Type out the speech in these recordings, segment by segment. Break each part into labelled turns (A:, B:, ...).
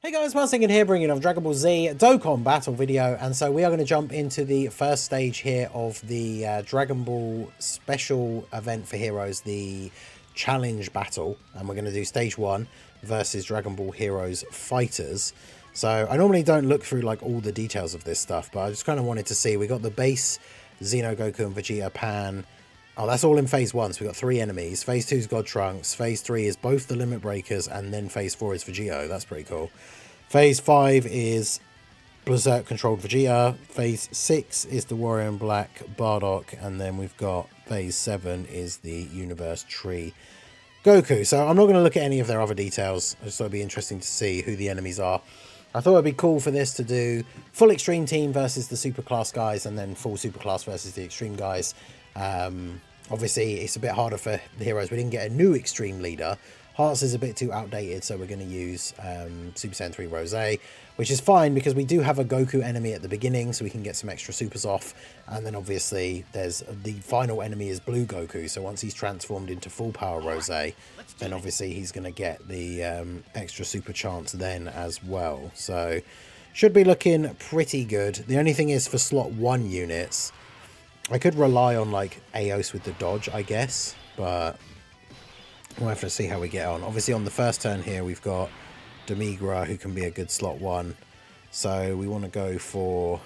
A: Hey guys, Martin here bringing on Dragon Ball Z Dokkan battle video, and so we are going to jump into the first stage here of the Dragon Ball special event for heroes, the challenge battle, and we're going to do stage 1 versus Dragon Ball Heroes Fighters. So I normally don't look through like all the details of this stuff, but I just kind of wanted to see. We got the base Xeno, Goku and Vegeta, Pan. Oh, that's all in phase 1, so we've got 3 enemies. Phase 2 is God Trunks, phase 3 is both the Limit Breakers, and then phase 4 is Vegeta. That's pretty cool. Phase 5 is Berserk controlled Vegeta. Phase 6 is the Warrior in Black Bardock, and then we've got phase 7 is the Universe Tree Goku. So I'm not going to look at any of their other details. I just thought it'd be interesting to see who the enemies are. I thought it'd be cool for this to do full Extreme Team versus the Superclass guys, and then full Superclass versus the Extreme guys. Obviously, it's a bit harder for the heroes. We didn't get a new Extreme leader. Hearts is a bit too outdated, so we're going to use Super Saiyan 3 Rose, which is fine because we do have a Goku enemy at the beginning, so we can get some extra supers off. And then obviously there's the final enemy is Blue Goku, so once he's transformed into full power Rose, then obviously he's going to get the extra super chance then as well. So should be looking pretty good. The only thing is for slot 1 units, I could rely on like Aos with the dodge, I guess, but we'll have to see how we get on. Obviously on the first turn here we've got Demigra, who can be a good slot 1, so we want to go for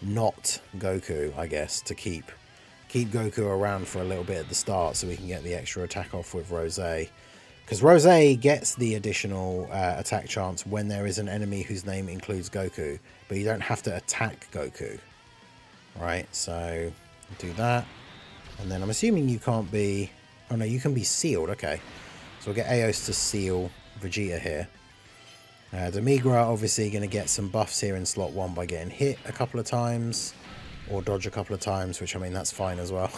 A: not Goku, I guess, to keep Goku around for a little bit at the start so we can get the extra attack off with Rose, because Rose gets the additional attack chance when there is an enemy whose name includes Goku, but you don't have to attack Goku. Right, so do that, and then I'm assuming you can't be, oh no, you can be sealed. Okay, so we'll get Aos to seal Vegeta here. Demigra obviously going to get some buffs here in slot 1 by getting hit a couple of times or dodge a couple of times, which I mean that's fine as well.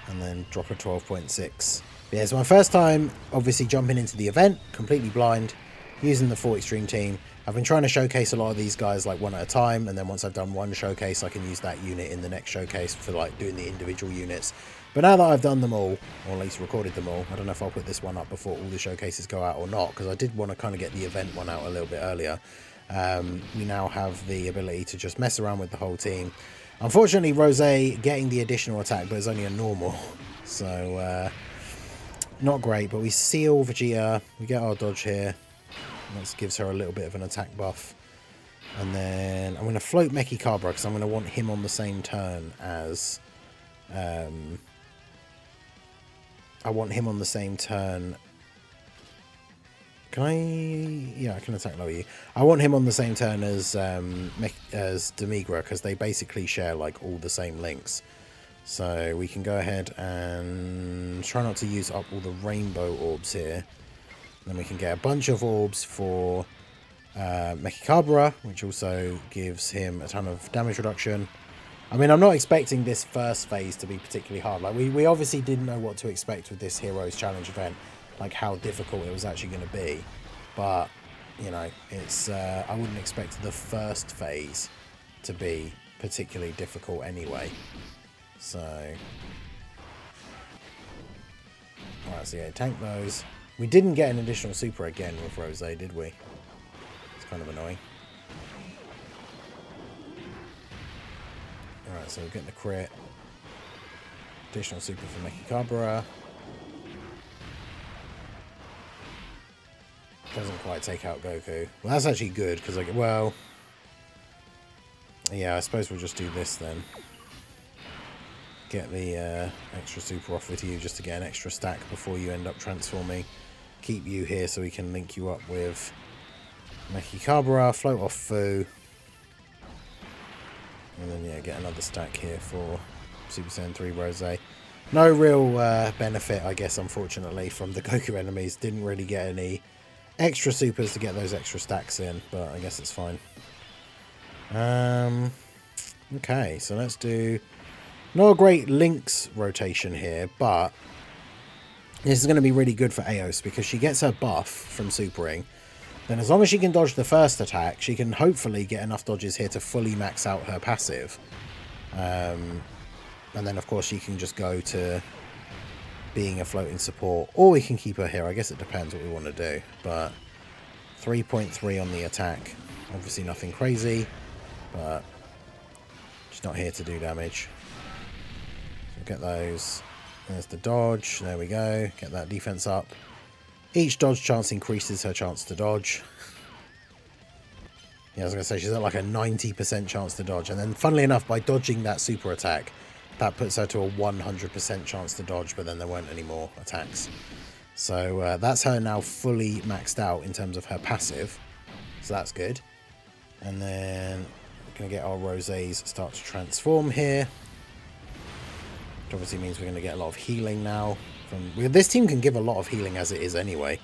A: And then drop a 12.6. Yeah, it's my first time obviously jumping into the event completely blind using the full Extreme Team. I've been trying to showcase a lot of these guys like one at a time, and then once I've done one showcase I can use that unit in the next showcase for like doing the individual units. But now that I've done them all, or at least recorded them all, I don't know if I'll put this one up before all the showcases go out or not, because I did want to kind of get the event one out a little bit earlier. We now have the ability to just mess around with the whole team. Unfortunately Rose getting the additional attack, but it's only a normal, so not great. But we seal Vegeta, we get our dodge here. That gives her a little bit of an attack buff. And then I'm going to float Mechikabra because I'm going to want him on the same turn as... I want him on the same turn. Can I... Yeah, I can attack lower you. I want him on the same turn as Demigra, because they basically share like all the same links. So we can go ahead and try not to use up all the rainbow orbs here. Then we can get a bunch of orbs for Mechikabra, which also gives him a ton of damage reduction. I mean, I'm not expecting this first phase to be particularly hard. Like, we obviously didn't know what to expect with this Heroes Challenge event, like how difficult it was actually going to be. But, you know, it's I wouldn't expect the first phase to be particularly difficult anyway. So, alright, so yeah, tank those. We didn't get an additional super again with Rose, did we? It's kind of annoying. Alright, so we're getting the crit. Additional super for Mechikabra. Doesn't quite take out Goku. Well, that's actually good, because, like, well... Yeah, I suppose we'll just do this then. Get the extra super off with you just to get an extra stack before you end up transforming. Keep you here so we can link you up with Mechikabra, float off Fu, and then yeah, get another stack here for Super Saiyan 3 Rose. No real benefit, I guess, unfortunately, from the Goku enemies. Didn't really get any extra supers to get those extra stacks in, but I guess it's fine. Okay, so let's do not a great links rotation here, but this is going to be really good for Aos because she gets her buff from supering. Then as long as she can dodge the first attack, she can hopefully get enough dodges here to fully max out her passive. And then of course she can just go to being a floating support, or we can keep her here. I guess it depends what we want to do, but 3.3 on the attack. Obviously nothing crazy, but she's not here to do damage. So get those. There's the dodge. There we go. Get that defense up. Each dodge chance increases her chance to dodge. Yeah, I was going to say, she's at like a 90% chance to dodge. And then, funnily enough, by dodging that super attack, that puts her to a 100% chance to dodge, but then there weren't any more attacks. So that's her now fully maxed out in terms of her passive. So that's good. And then we're going to get our Rosés start to transform here. Which obviously means we're going to get a lot of healing now. This team can give a lot of healing as it is anyway.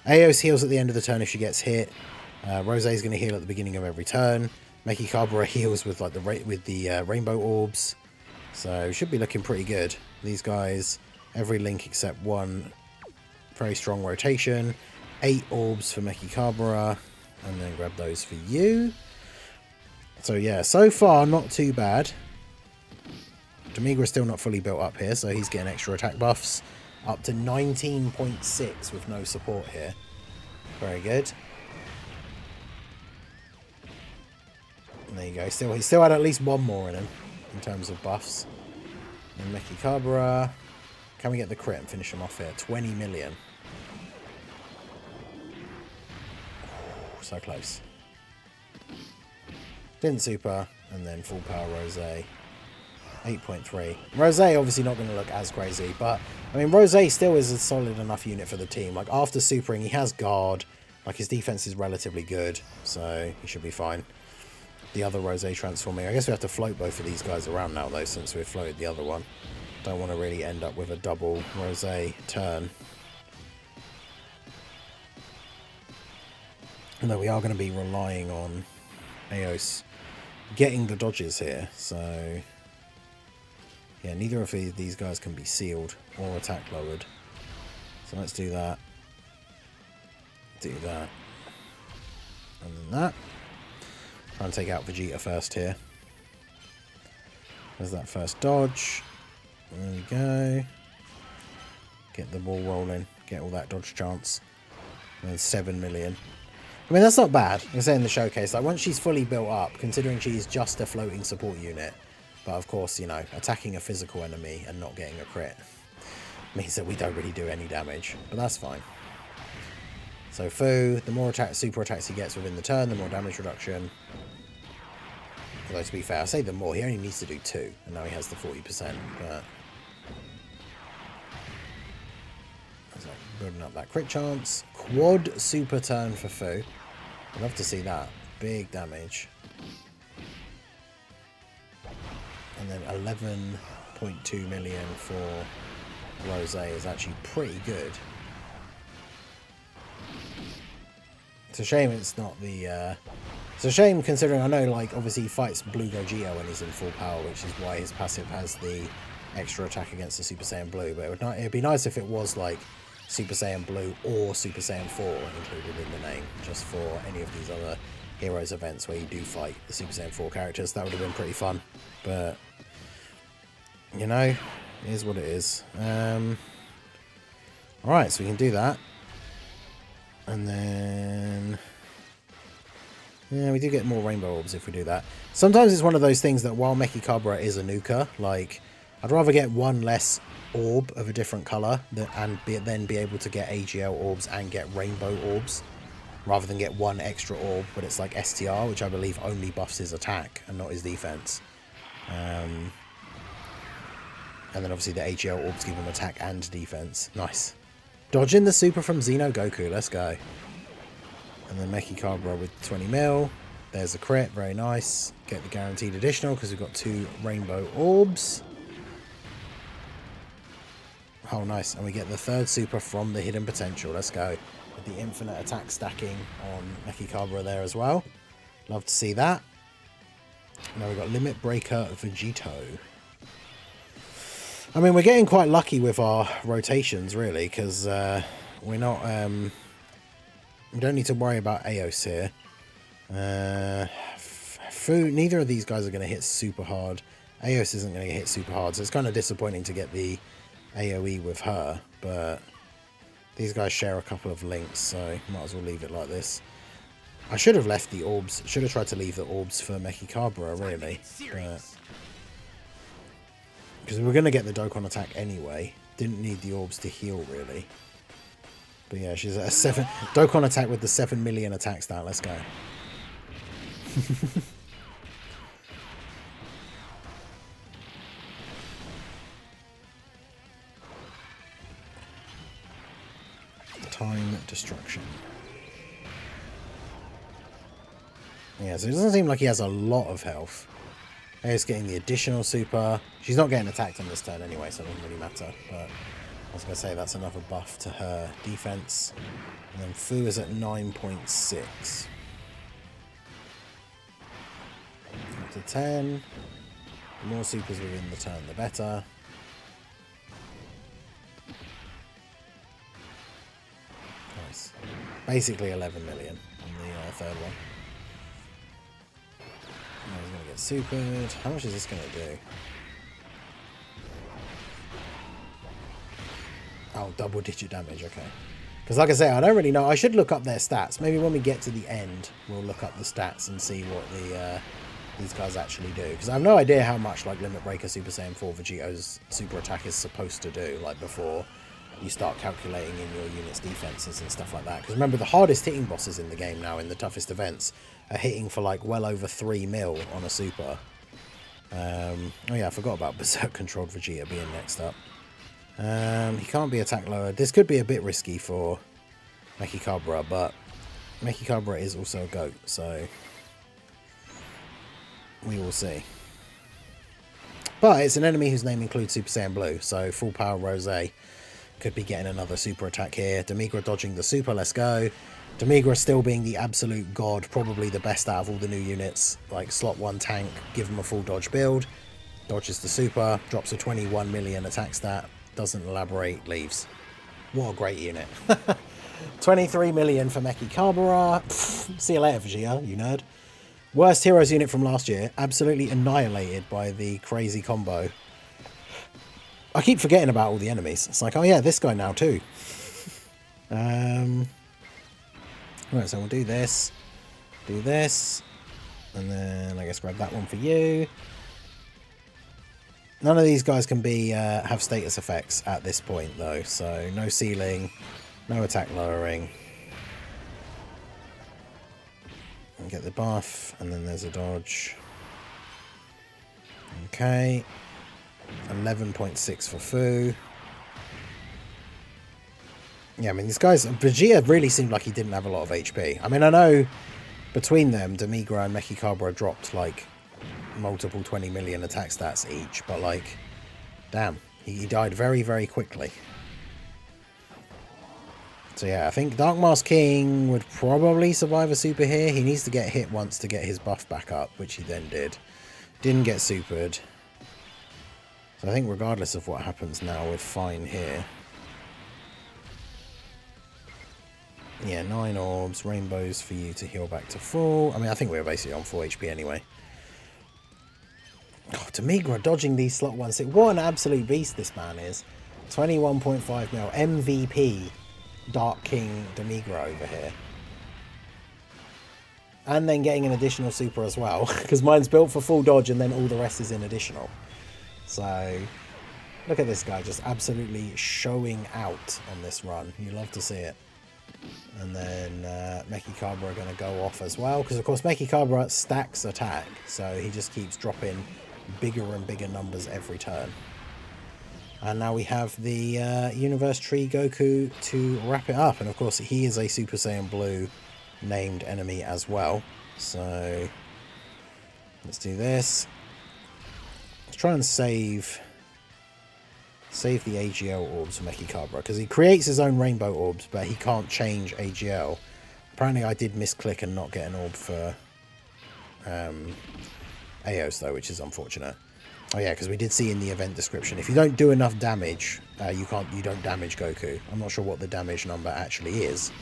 A: Eos heals at the end of the turn if she gets hit. Rosé is going to heal at the beginning of every turn. Mechikabra heals with like the rainbow orbs. So should be looking pretty good. These guys, every link except one, very strong rotation. 8 orbs for Mechikabra, and then grab those for you. So yeah, so far not too bad. Demigra still not fully built up here, so he's getting extra attack buffs. Up to 19.6 with no support here. Very good. And there you go. He still had at least one more in him in terms of buffs. And Mechikabra. Can we get the crit and finish him off here? 20 million. Ooh, so close. Didn't super. And then full power Rosé. 8.3. Rosé obviously not going to look as crazy, but I mean Rosé still is a solid enough unit for the team. Like after supering, he has guard. Like his defense is relatively good, so he should be fine. The other Rosé transforming. I guess we have to float both of these guys around now though, since we've floated the other one. Don't want to really end up with a double Rosé turn. Although we are going to be relying on Eos getting the dodges here, so yeah, neither of these guys can be sealed or attack lowered. So let's do that. Do that. And then that. Try and take out Vegeta first here. There's that first dodge. There we go. Get the ball rolling. Get all that dodge chance. And then 7 million. I mean, that's not bad. I say in the showcase, like once she's fully built up, considering she's just a floating support unit, but of course, you know, attacking a physical enemy and not getting a crit means that we don't really do any damage, but that's fine. So Fu, the more super attacks he gets within the turn, the more damage reduction. Although to be fair, I say the more, he only needs to do 2, and now he has the 40%, but so building up that crit chance. Quad super turn for Fu. I'd love to see that. Big damage. And then 11.2 million for Rosé is actually pretty good. It's a shame it's not the... It's a shame considering I know, like, obviously he fights Blue Gogeta when he's in full power, which is why his passive has the extra attack against the Super Saiyan Blue. But it'd be nice if it was, like, Super Saiyan Blue or Super Saiyan 4 included in the name, just for any of these other Heroes events where you do fight the Super Saiyan 4 characters. That would have been pretty fun. But, you know, it is what it is. Alright, so we can do that. And then... yeah, we do get more rainbow orbs if we do that. Sometimes it's one of those things that while Mechikabra is a nuker, like, I'd rather get one less orb of a different colour and then be able to get AGL orbs and get rainbow orbs, rather than get one extra orb, but it's like STR, which I believe only buffs his attack and not his defense. And then obviously the AGL orbs give him attack and defense. Nice. Dodging the super from Xeno Goku, let's go. And then Mechikabra with 20 mil. There's a crit, very nice. Get the guaranteed additional because we've got 2 rainbow orbs. Oh, nice. And we get the 3rd super from the hidden potential. Let's go. With the infinite attack stacking on Mechikabra there as well. Love to see that. Now we've got Limit Breaker Vegito. I mean, we're getting quite lucky with our rotations, really, because we're not... we don't need to worry about Eos here. Neither of these guys are going to hit super hard. Eos isn't going to hit super hard, so it's kind of disappointing to get the AoE with her, but these guys share a couple of links, so might as well leave it like this. I should have left the orbs, should have tried to leave the orbs for Mechikabra, really, but because we were going to get the Dokkan attack anyway. Didn't need the orbs to heal, really. But yeah, she's at a 7... Dokkan attack with the 7 million attack stat. Let's go. Time destruction. Yeah, so it doesn't seem like he has a lot of health. He's getting the additional super. She's not getting attacked on this turn anyway, so it doesn't really matter. But I was going to say that's another buff to her defense. And then Fu is at 9.6. Up to 10. The more supers within the turn, the better. Nice. Basically 11 million on the third one. Now he's going to get supered. How much is this going to do? Oh, double digit damage, okay. Because like I say, I don't really know. I should look up their stats. Maybe when we get to the end, we'll look up the stats and see what the these guys actually do. Because I have no idea how much like Limit Breaker Super Saiyan 4 Vegeto's super attack is supposed to do, like before you start calculating in your unit's defenses and stuff like that. Because remember, the hardest hitting bosses in the game now, in the toughest events, are hitting for like well over 3 mil on a super. Oh yeah, I forgot about Berserk Controlled Vegeta being next up. He can't be attack lowered. This could be a bit risky for Mechikabra, but Mechikabra is also a goat, so we will see. But it's an enemy whose name includes Super Saiyan Blue, so full power Rose could be getting another super attack here. Demigra dodging the super, let's go. Demigra still being the absolute god, probably the best out of all the new units. Like slot 1 tank, give him a full dodge build, dodges the super, drops a 21 million attack stat, doesn't elaborate, leaves. What a great unit. 23 million for Mechikabra. See you later, Vegeta, you nerd. Worst Heroes unit from last year, absolutely annihilated by the crazy combo. I keep forgetting about all the enemies. It's like, oh yeah, this guy now too. Right, so we'll do this, and then I guess grab that one for you. None of these guys can be have status effects at this point though, so no ceiling, no attack lowering. And get the buff, and then there's a dodge. Okay. 11.6 for Fu. Yeah, I mean, these guys... Vegeta really seemed like he didn't have a lot of HP. I mean, I know between them, Demigra and Mechikabra dropped, like, multiple 20 million attack stats each, but, like, damn, he died very, very quickly. So, yeah, I think Dark Mask King would probably survive a super here. He needs to get hit once to get his buff back up, which he then did. Didn't get supered. So I think regardless of what happens now, we're fine here. Yeah, 9 orbs, rainbows for you to heal back to full. I mean, I think we're basically on full HP anyway. Oh, Demigra dodging these slot 1-6. What an absolute beast this man is. 21.5 mil. MVP Dark King Demigra over here. And then getting an additional super as well. Because mine's built for full dodge and then all the rest is in additional. So, look at this guy just absolutely showing out on this run. You love to see it. And then Mechikabra are going to go off as well. Because, of course, Mechikabra stacks attack. So, he just keeps dropping bigger and bigger numbers every turn. And now we have the Universe Tree Goku to wrap it up. And, of course, he is a Super Saiyan Blue named enemy as well. So, let's do this. Let's try and save the AGL orbs for Mechikabra, because he creates his own rainbow orbs, but he can't change AGL. Apparently I did misclick and not get an orb for Aos though, which is unfortunate. Oh yeah, because we did see in the event description, if you don't do enough damage, you don't damage Goku. I'm not sure what the damage number actually is.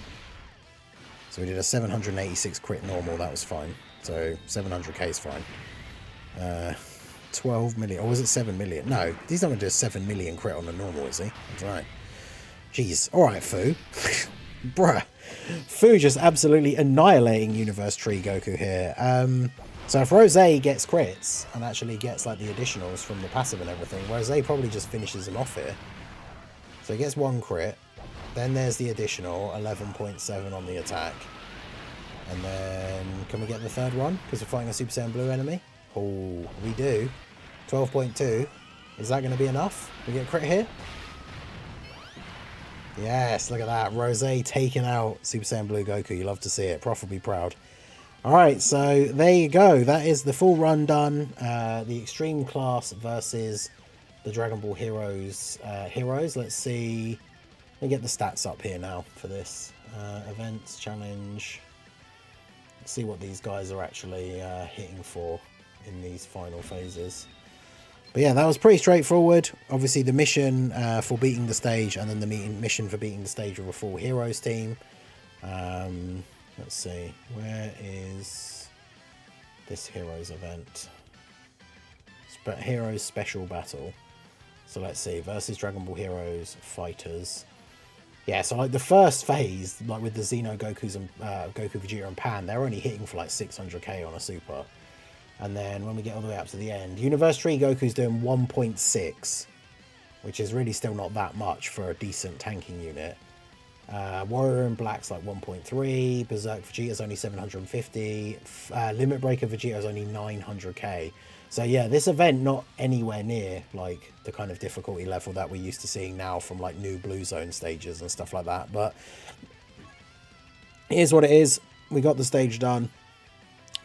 A: So we did a 786 crit normal, that was fine. So 700k is fine. 12 million. Or was it 7 million? No, he's not going to do a 7 million crit on a normal, is he? That's right. Jeez. Alright, Fu. Bruh. Fu just absolutely annihilating Universe Tree Goku here. So if Rose gets crits and actually gets like the additionals from the passive and everything, Rose probably just finishes him off here. So he gets 1 crit. Then there's the additional 11.7 on the attack. And then can we get the third one? Because we're fighting a Super Saiyan Blue enemy. Oh, we do. 12.2. Is that going to be enough? We get a crit here? Yes, look at that. Rose taking out Super Saiyan Blue Goku. You love to see it. Prof will be proud. Alright, so there you go. That is the full run done. The Extreme class versus the Dragon Ball Heroes. Let's see. Let me get the stats up here now for this. Events, challenge. Let's see what these guys are actually hitting for in these final phases. But yeah, that was pretty straightforward. Obviously the mission for beating the stage, and then the mission for beating the stage with a full Heroes team. Let's see, where is this Heroes event? Heroes Special Battle. So let's see, versus Dragon Ball Heroes Fighters. Yeah, so like the first phase, like with the Xeno Gokus and Goku, Vegeta and Pan, they're only hitting for like 600k on a super. And then when we get all the way up to the end, Universe Tree Goku's doing 1.6, which is really still not that much for a decent tanking unit. Warrior in Black's like 1.3, Berserk Vegeta's only 750, Limit Breaker Vegeta's only 900k. So yeah, this event not anywhere near like the kind of difficulty level that we're used to seeing now from like new Blue Zone stages and stuff like that. But here's what it is. We got the stage done.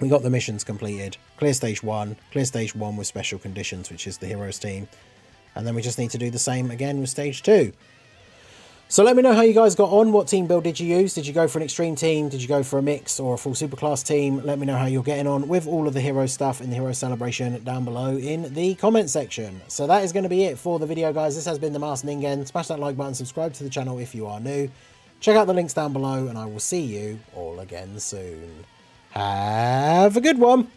A: We got the missions completed. Clear stage 1. Clear stage 1 with special conditions, which is the Heroes team. And then we just need to do the same again with stage 2. So let me know how you guys got on. What team build did you use? Did you go for an extreme team? Did you go for a mix or a full superclass team? Let me know how you're getting on with all of the hero stuff in the Hero Celebration down below in the comment section. So that is going to be it for the video, guys. This has been the Master Ningen. Smash that like button, subscribe to the channel if you are new. Check out the links down below, and I will see you all again soon. Have a good one.